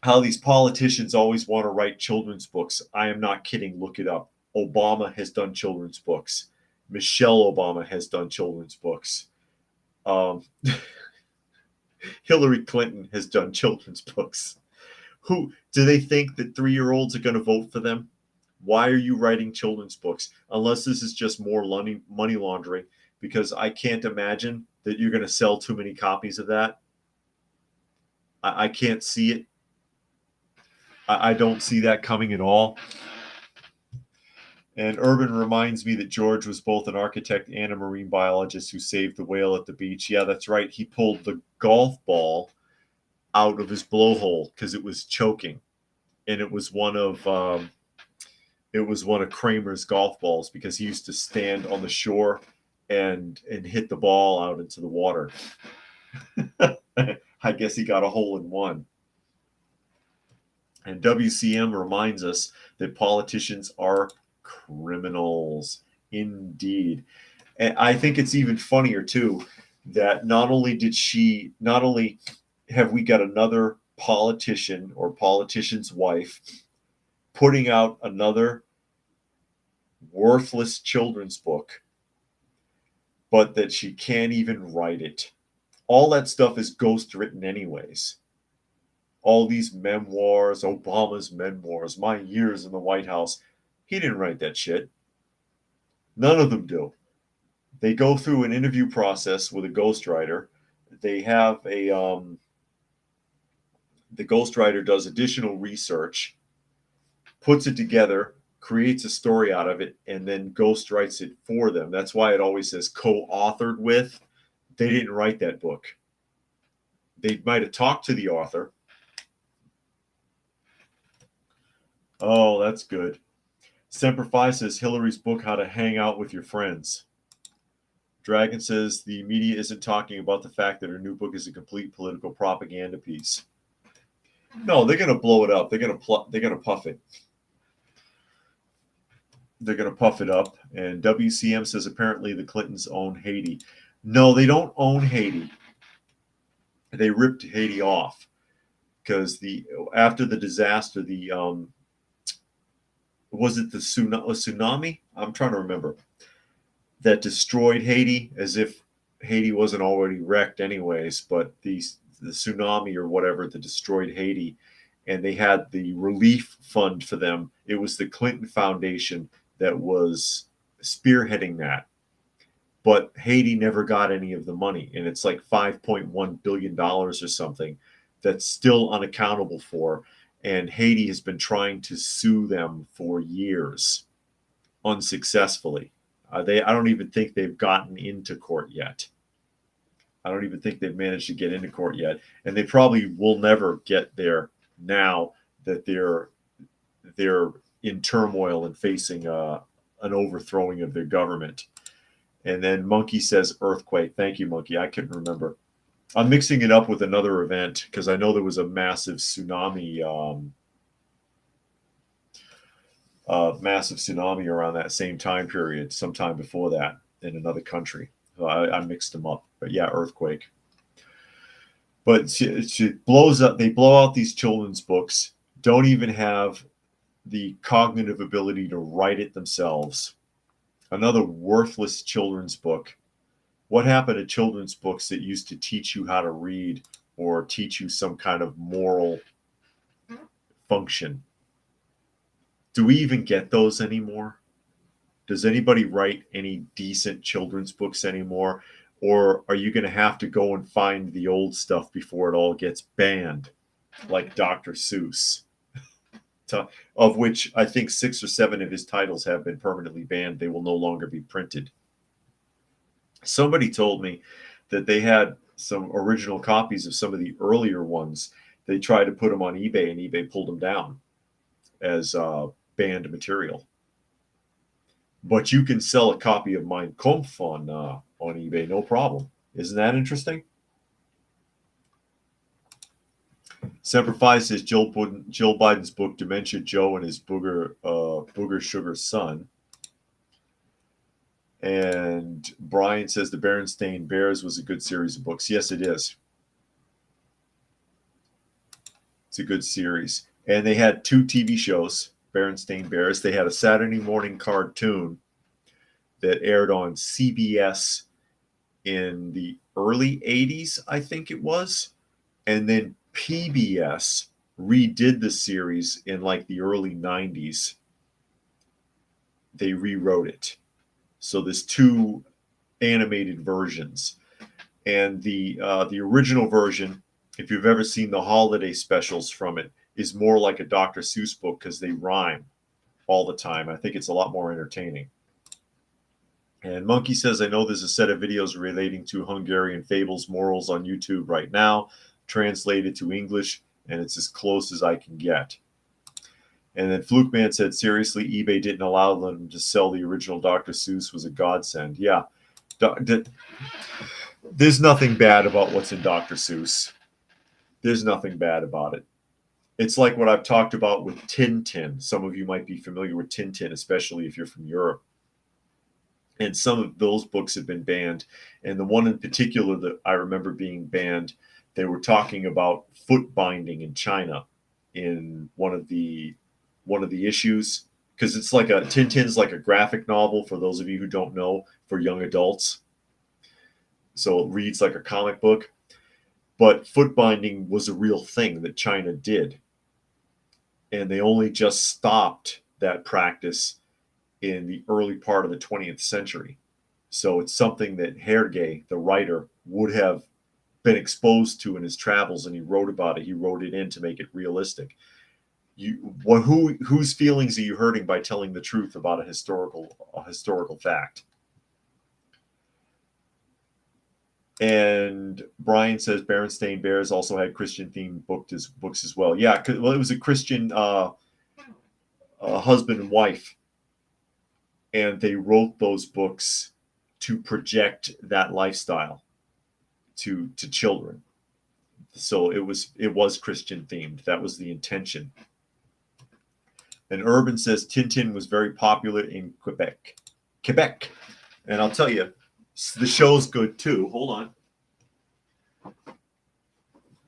how these politicians always want to write children's books. I am not kidding. Look it up. Obama has done children's books. Michelle Obama has done children's books. Hillary Clinton has done children's books. Who do they think that 3-year-olds are going to vote for them? Why are you writing children's books? Unless this is just more money laundering, because I can't imagine that you're going to sell too many copies of that. I can't see it. I don't see that coming at all. And Urban reminds me that George was both an architect and a marine biologist who saved the whale at the beach. Yeah, that's right. He pulled the golf ball out of his blowhole because it was choking, and it was one of Kramer's golf balls because he used to stand on the shore and hit the ball out into the water. I guess he got a hole in one. And WCM reminds us that politicians are criminals. Indeed. And I think it's even funnier too that not only have we got another politician or politician's wife putting out another worthless children's book, but that she can't even write it. All that stuff is ghost written anyways. All these memoirs, Obama's memoirs, my years in the White House. He didn't write that shit. None of them do. They go through an interview process with a ghostwriter. They have the ghostwriter does additional research, puts it together, creates a story out of it, and then ghostwrites it for them. That's why it always says co-authored with. They didn't write that book. They might have talked to the author. Oh, that's good. Semper Fi says Hillary's book, How to Hang Out with Your Friends. Dragon says the media isn't talking about the fact that her new book is a complete political propaganda piece. No, they're going to blow it up. They're going to puff it. They're going to puff it up. And WCM says apparently the Clintons own Haiti. No, they don't own Haiti. They ripped Haiti off because after the disaster, was it the tsunami? I'm trying to remember. That destroyed Haiti, as if Haiti wasn't already wrecked anyways, but the tsunami or whatever that destroyed Haiti, and they had the relief fund for them. It was the Clinton Foundation that was spearheading that. But Haiti never got any of the money, and it's like $5.1 billion or something that's still unaccountable for. And Haiti has been trying to sue them for years, unsuccessfully. I don't even think they've gotten into court yet. I don't even think they've managed to get into court yet. And they probably will never get there now that they're in turmoil and facing an overthrowing of their government. And then Monkey says earthquake. Thank you, Monkey. I couldn't remember. I'm mixing it up with another event because I know there was a massive tsunami around that same time period, sometime before that in another country. So I mixed them up. But yeah, earthquake. But she blows up. They blow out these children's books. Don't even have the cognitive ability to write it themselves. Another worthless children's book. What happened to children's books that used to teach you how to read or teach you some kind of moral function? Do we even get those anymore? Does anybody write any decent children's books anymore? Or are you going to have to go and find the old stuff before it all gets banned, like Dr. Seuss, of which I think 6 or 7 of his titles have been permanently banned. They will no longer be printed. Somebody told me that they had some original copies of some of the earlier ones. They tried to put them on eBay, and eBay pulled them down as banned material. But you can sell a copy of Mein Kampf on eBay, no problem. Isn't that interesting? Semper Fi says Joe Biden's book Dementia Joe and his booger sugar son. And Brian says the Berenstain Bears was a good series of books. Yes, it is. It's a good series. And they had 2 TV shows, Berenstain Bears. They had a Saturday morning cartoon that aired on CBS in the early 80s, I think it was. And then PBS redid the series in like the early 90s. They rewrote it. So there's 2 animated versions. And the original version, if you've ever seen the holiday specials from it, is more like a Dr. Seuss book because they rhyme all the time. I think it's a lot more entertaining. And Monkey says, I know there's a set of videos relating to Hungarian fables morals on YouTube right now, translated to English, and it's as close as I can get. And then Fluke Man said, seriously, eBay didn't allow them to sell the original Dr. Seuss was a godsend. Yeah. There's nothing bad about what's in Dr. Seuss. There's nothing bad about it. It's like what I've talked about with Tintin. Some of you might be familiar with Tintin, especially if you're from Europe. And some of those books have been banned. And the one in particular that I remember being banned, they were talking about foot binding in China in one of the issues, because it's like Tintin's like a graphic novel for those of you who don't know, for young adults. So it reads like a comic book. But foot binding was a real thing that China did. And they only just stopped that practice in the early part of the 20th century. So it's something that Hergé, the writer, would have been exposed to in his travels, and he wrote about it. He wrote it in to make it realistic. Whose feelings are you hurting by telling the truth about a historical fact? And Brian says Berenstain Bears also had Christian-themed books as well. Yeah, well, it was a Christian husband and wife, and they wrote those books to project that lifestyle to children. So it was Christian-themed. That was the intention. And Urban says Tintin was very popular in Quebec. And I'll tell you, the show's good too. Hold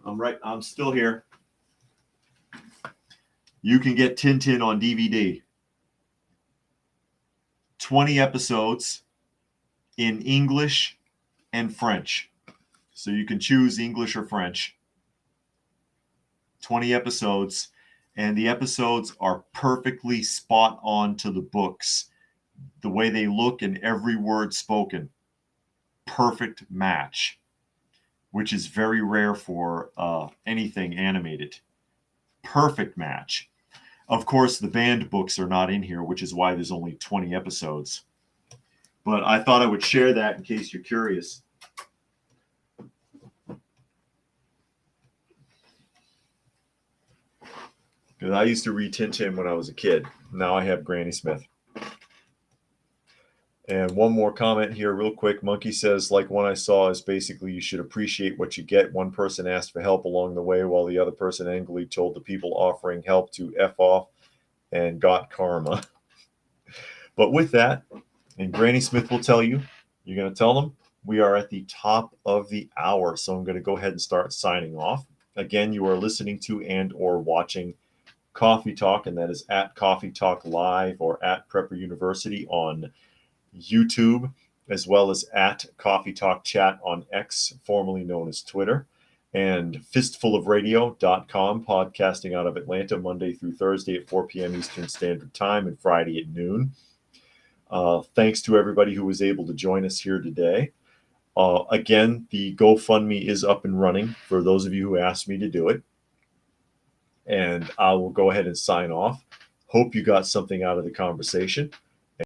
on. I'm still here. You can get Tintin on DVD. 20 episodes in English and French. So you can choose English or French. 20 episodes. And the episodes are perfectly spot on to the books. The way they look and every word spoken. Perfect match. Which is very rare for anything animated. Perfect match. Of course, the banned books are not in here, which is why there's only 20 episodes. But I thought I would share that in case you're curious. Because I used to read Tintin when I was a kid. Now I have Granny Smith. And one more comment here real quick. Monkey says, like one I saw is basically you should appreciate what you get. One person asked for help along the way while the other person angrily told the people offering help to F off and got karma. But with that, and Granny Smith will tell you, you're going to tell them we are at the top of the hour. So I'm going to go ahead and start signing off. Again, you are listening to and or watching Coffee Talk, and that is at Coffee Talk Live or at Prepper University on YouTube, as well as at Coffee Talk Chat on X, formerly known as Twitter, and fistfulofradio.com, podcasting out of Atlanta Monday through Thursday at 4 p.m. Eastern Standard Time and Friday at noon. Thanks to everybody who was able to join us here today. Again, the GoFundMe is up and running for those of you who asked me to do it. And I will go ahead and sign off. Hope you got something out of the conversation.